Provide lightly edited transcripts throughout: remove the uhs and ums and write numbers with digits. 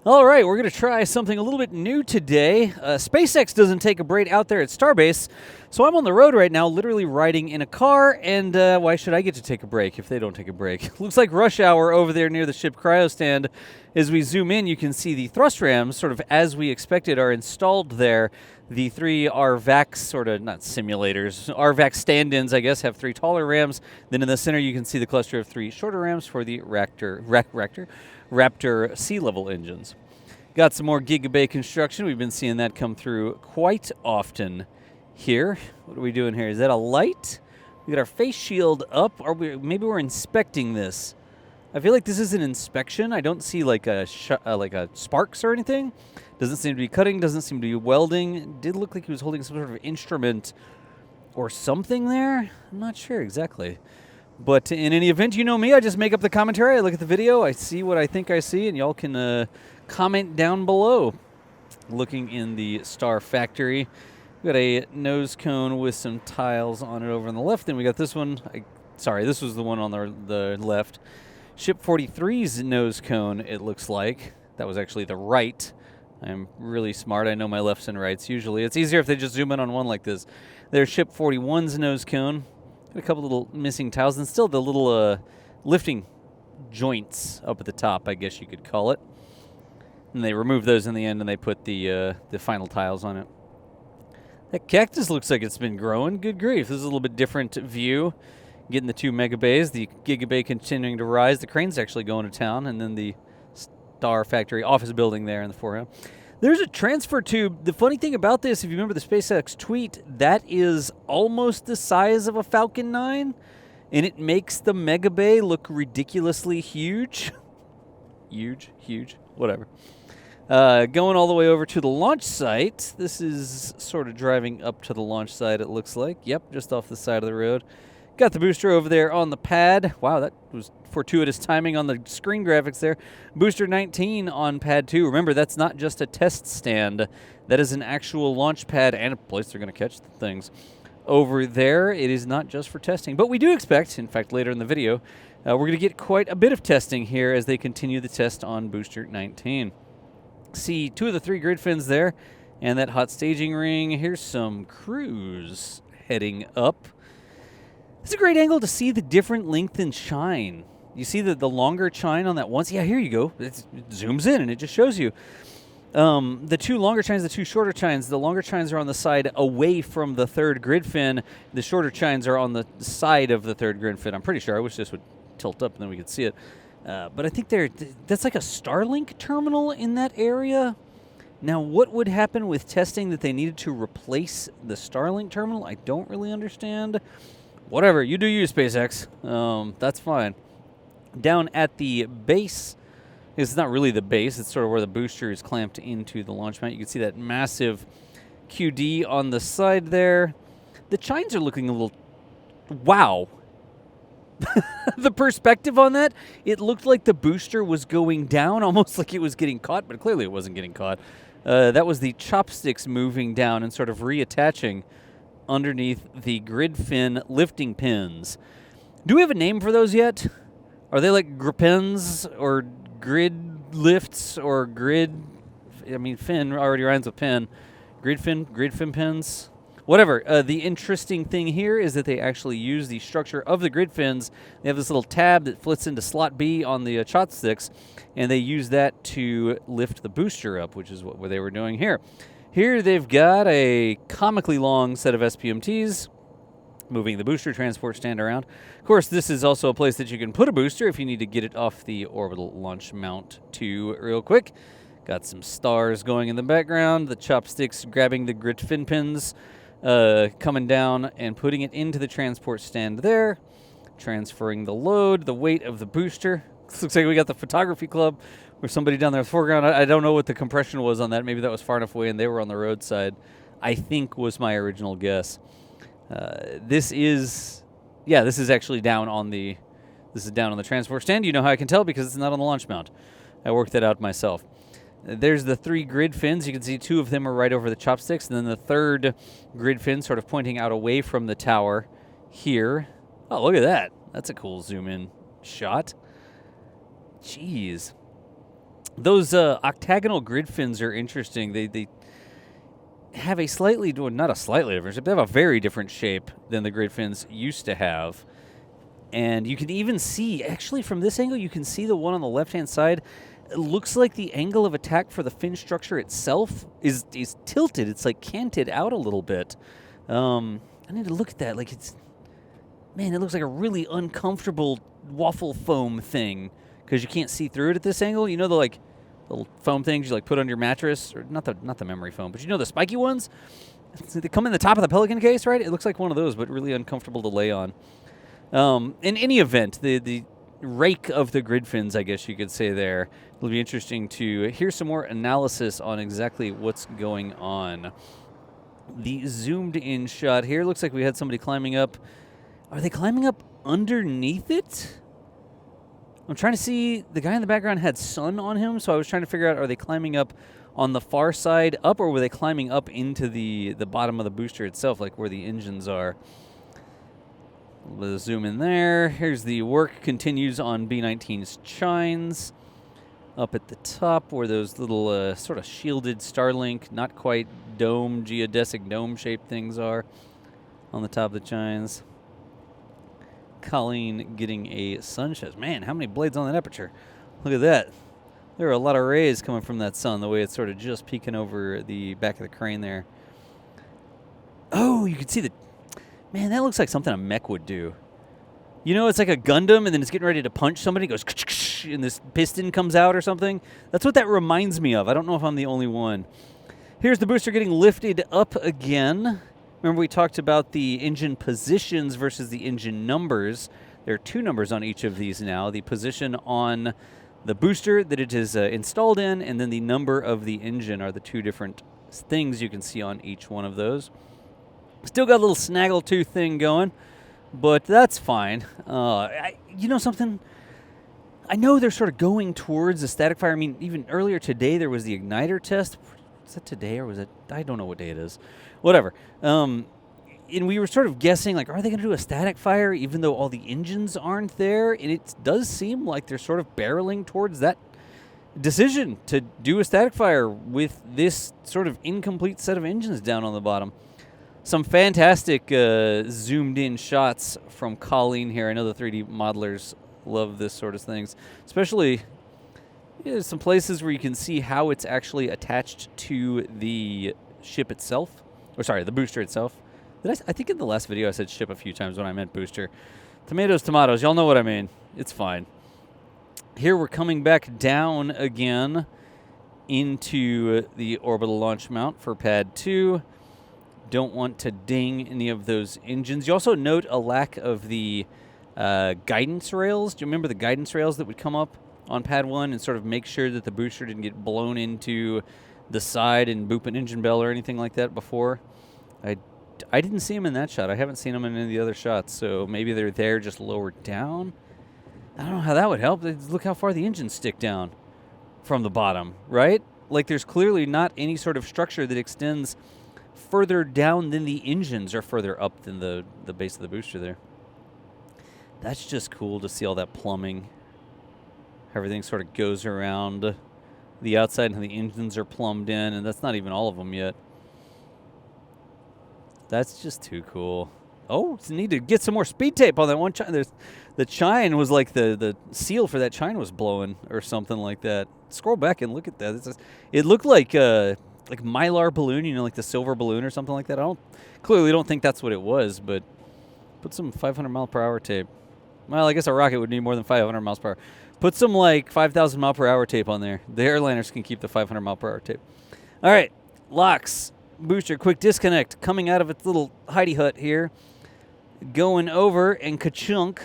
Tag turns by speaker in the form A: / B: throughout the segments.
A: All right, we're going to try something a little bit new today. SpaceX doesn't take a break out there at Starbase, so I'm on the road right now, literally riding in a car, and why should I get to take a break if they don't take a break? Looks like rush hour over there near the ship Cryo stand. As we zoom in, you can see the thrust rams, sort of as we expected, are installed there. The three RVAC, sort of, not simulators, RVAC stand-ins, I guess, have three taller rams. Then in the center, you can see the cluster of three shorter rams for the Raptor sea-level engines. Got some more Gigabay Construction. We've been seeing that come through quite often here. What are we doing here? Is that a light? We got our face shield up. Maybe we're inspecting this. I feel like this is an inspection. I don't see like a sparks or anything. Doesn't seem to be cutting. Doesn't seem to be welding. It did look like he was holding some sort of instrument or something there. I'm not sure exactly. But in any event, you know me. I just make up the commentary. I look at the video. I see what I think I see, and y'all can comment down below. Looking in the Star Factory, we got a nose cone with some tiles on it over on the left. Then we got this one. Sorry, this was the one on the left. Ship 43's nose cone, it looks like. That was actually the right. I'm really smart. I know my lefts and rights usually. It's easier if they just zoom in on one like this. There's Ship 41's nose cone. Got a couple little missing tiles, and still the little lifting joints up at the top, I guess you could call it. And they removed those in the end, and they put the final tiles on it. That cactus looks like it's been growing. Good grief. This is a little bit different view. Getting the two megabays, the Gigabay continuing to rise. The crane's actually going to town, and then the Star Factory office building there in the foreground. There's a transfer tube. The funny thing about this, if you remember the SpaceX tweet, that is almost the size of a Falcon 9, and it makes the megabay look ridiculously huge. Huge, whatever. Going all the way over to the launch site. This is sort of driving up to the launch site, it looks like. Yep, just off the side of the road. Got the booster over there on the pad. Wow, that was fortuitous timing on the screen graphics there. Booster 19 on pad 2. Remember, that's not just a test stand. That is an actual launch pad and a place they're going to catch the things. Over there, it is not just for testing. But we do expect, in fact, later in the video, we're going to get quite a bit of testing here as they continue the test on Booster 19. See two of the three grid fins there and that hot staging ring. Here's some crews heading up. It's a great angle to see the different length and shine. You see the longer chine on that one? Yeah, here you go. It zooms in and it just shows you. The two longer chines, the two shorter chines. The longer chines are on the side away from the third grid fin. The shorter chines are on the side of the third grid fin. I'm pretty sure. I wish this would tilt up and then we could see it. But I think that's like a Starlink terminal in that area. Now, what would happen with testing that they needed to replace the Starlink terminal? I don't really understand. Whatever, you do you, SpaceX. That's fine. Down at the base, it's not really the base, it's sort of where the booster is clamped into the launch mount. You can see that massive QD on the side there. The chines are looking a little... Wow. The perspective on that, it looked like the booster was going down, almost like it was getting caught, but clearly it wasn't getting caught. That was the chopsticks moving down and sort of reattaching underneath the grid fin lifting pins. Do we have a name for those yet? Are they like gripins or grid lifts or grid... I mean, fin already rhymes with pin. Grid fin pins? Whatever. The interesting thing here is that they actually use the structure of the grid fins. They have this little tab that flits into slot B on the chopsticks, and they use that to lift the booster up, which is what they were doing here. Here they've got a comically long set of SPMTs moving the booster transport stand around. Of course, this is also a place that you can put a booster if you need to get it off the orbital launch mount too real quick. Got some stars going in the background. The chopsticks grabbing the grid fin pins, coming down and putting it into the transport stand there. Transferring the load, the weight of the booster. This looks like we got the photography club with somebody down there in the foreground. I don't know what the compression was on that. Maybe that was far enough away and they were on the roadside, I think was my original guess. This is actually down on the transport stand. You know how I can tell because it's not on the launch mount. I worked that out myself. There's the three grid fins. You can see two of them are right over the chopsticks, and then the third grid fin sort of pointing out away from the tower here. Oh, look at that. That's a cool zoom-in shot. Jeez. Those octagonal grid fins are interesting. They have a slightly, well, not a slightly different shape. They have a very different shape than the grid fins used to have. And you can even see, actually from this angle, you can see the one on the left-hand side. It looks like the angle of attack for the fin structure itself is tilted. It's like canted out a little bit. I need to look at that. Like man, it looks like a really uncomfortable waffle foam thing because you can't see through it at this angle. You know the little foam things you like put on your mattress, or not the memory foam, but you know the spiky ones. They come in the top of the Pelican case, right? It looks like one of those, but really uncomfortable to lay on. In any event, the rake of the grid fins, I guess you could say there. It'll be interesting to hear some more analysis on exactly what's going on. The zoomed in shot here looks like we had somebody climbing up. Are they climbing up underneath it? I'm trying to see. The guy in the background had sun on him, so I was trying to figure out, are they climbing up on the far side up, or were they climbing up into the bottom of the booster itself, like where the engines are? Let's zoom in there. Here's the work continues on B-19's chines. Up at the top where those little sort of shielded Starlink, not quite dome, geodesic dome-shaped things are on the top of the chines. Colleen getting a sunshine. Man, how many blades on that aperture? Look at that. There are a lot of rays coming from that sun, the way it's sort of just peeking over the back of the crane there. Oh, you can see the... Man, that looks like something a mech would do. You know, it's like a Gundam, and then it's getting ready to punch somebody. It goes, and this piston comes out or something. That's what that reminds me of. I don't know if I'm the only one. Here's the booster getting lifted up again. Remember we talked about the engine positions versus the engine numbers. There are 2 numbers on each of these now. The position on the booster that it is installed in, and then the number of the engine are the 2 different things you can see on each one of those. Still got a little snaggletooth thing going, but that's fine. You know something? I know they're sort of going towards a static fire. I mean, even earlier today there was the Ignitor test. Was that today or was it? I don't know what day it is. Whatever. And we were sort of guessing, like, are they going to do a static fire even though all the engines aren't there? And it does seem like they're sort of barreling towards that decision to do a static fire with this sort of incomplete set of engines down on the bottom. Some fantastic zoomed-in shots from Colleen here. I know the 3D modelers love this sort of things, especially some places where you can see how it's actually attached to the ship itself. Or sorry, the booster itself. I think in the last video I said ship a few times when I meant booster. Tomatoes, tomatoes. Y'all know what I mean. It's fine. Here we're coming back down again into the orbital launch mount for pad 2. Don't want to ding any of those engines. You also note a lack of the guidance rails. Do you remember the guidance rails that would come up on pad 1 and sort of make sure that the booster didn't get blown into the side and boop an engine bell or anything like that before? I didn't see them in that shot. I haven't seen them in any of the other shots, so maybe they're there just lower down. I don't know how that would help. Look how far the engines stick down from the bottom, right? Like there's clearly not any sort of structure that extends further down than the engines or further up than the base of the booster there. That's just cool to see all that plumbing. Everything sort of goes around the outside and the engines are plumbed in, and that's not even all of them yet. That's just too cool. Oh, it's need to get some more speed tape on that one chine. The chine was like the seal for that chine was blowing or something like that. Scroll back and look at that. It looked like Mylar balloon, you know, like the silver balloon or something like that. I clearly don't think that's what it was, but put some 500 mile per hour tape. Well, I guess a rocket would need more than 500 miles per hour. Put some like 5,000 mile per hour tape on there. The airliners can keep the 500 mile per hour tape. All right, LOX booster quick disconnect coming out of its little hidey hut here, going over and ka-chunk,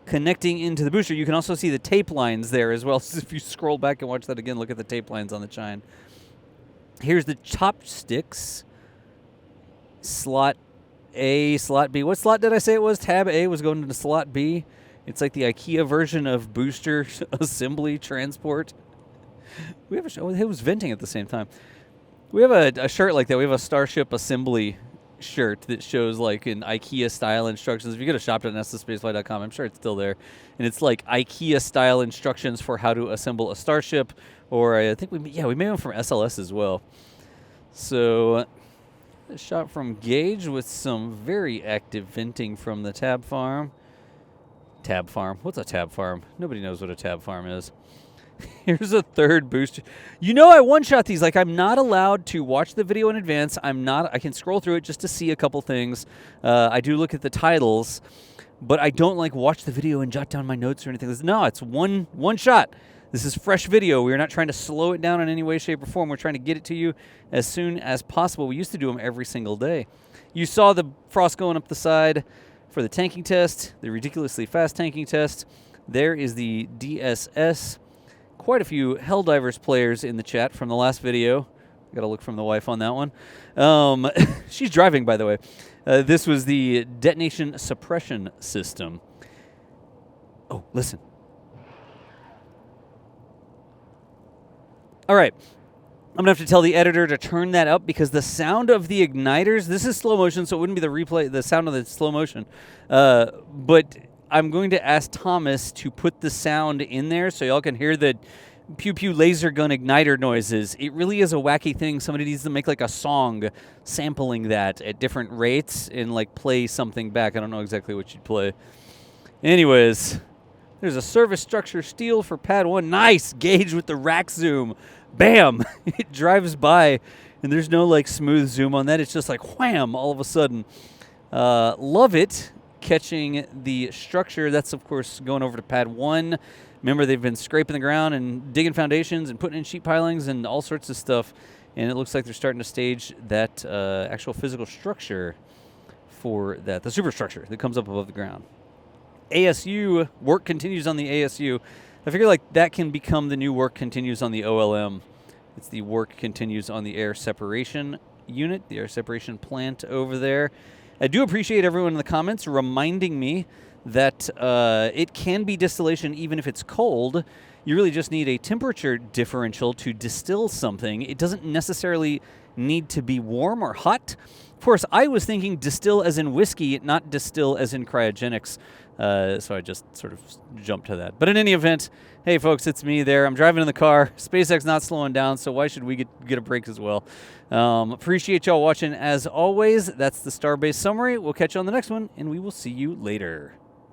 A: connecting into the booster. You can also see the tape lines there as well. So if you scroll back and watch that again, look at the tape lines on the chine. Here's the Chopsticks. Slot A, slot B. What slot did I say it was? Tab A was going into slot B. It's like the IKEA version of booster assembly transport. We have a show. It was venting at the same time. We have a shirt like that. We have a Starship assembly shirt that shows like an IKEA style instructions. If you go to shop.nestspaceflight.com, I'm sure it's still there, and it's like IKEA style instructions for how to assemble a starship. Or I think we made one from SLS as well. So a shot from Gage with some very active venting from the tab farm. Tab farm? What's a tab farm? Nobody knows what a tab farm is. Here's a third booster. You know I one-shot these. Like, I'm not allowed to watch the video in advance. I can scroll through it just to see a couple things. I do look at the titles, but I don't, like, watch the video and jot down my notes or anything. No, it's one shot. This is fresh video. We're not trying to slow it down in any way, shape, or form. We're trying to get it to you as soon as possible. We used to do them every single day. You saw the frost going up the side for the tanking test, the ridiculously fast tanking test. There is the DSS. Quite a few Helldivers players in the chat from the last video. Got to look from the wife on that one. She's driving, by the way. This was the Detonation Suppression system. Oh, listen. All right. I'm going to have to tell the editor to turn that up because the sound of the igniters, this is slow motion, so it wouldn't be the sound of the slow motion. But I'm going to ask Thomas to put the sound in there so y'all can hear the pew-pew laser gun igniter noises. It really is a wacky thing. Somebody needs to make like a song sampling that at different rates and like play something back. I don't know exactly what you'd play. Anyways, there's a service structure steel for pad 1. Nice! Gage with the rack zoom. Bam! It drives by and there's no like smooth zoom on that. It's just like wham all of a sudden. Love it. Catching the structure. That's, of course, going over to pad 1. Remember, they've been scraping the ground and digging foundations and putting in sheet pilings and all sorts of stuff. And it looks like they're starting to stage that actual physical structure for that, the superstructure that comes up above the ground. ASU, work continues on the ASU. I figure like that can become the new work continues on the OLM. It's the work continues on the air separation unit, the air separation plant over there. I do appreciate everyone in the comments reminding me that it can be distillation even if it's cold. You really just need a temperature differential to distill something. It doesn't necessarily need to be warm or hot. Of course, I was thinking distill as in whiskey, not distill as in cryogenics. So I just sort of jumped to that. But in any event, hey, folks, it's me there. I'm driving in the car. SpaceX not slowing down, so why should we get a break as well? Appreciate y'all watching as always. That's the Starbase summary. We'll catch you on the next one, and we will see you later.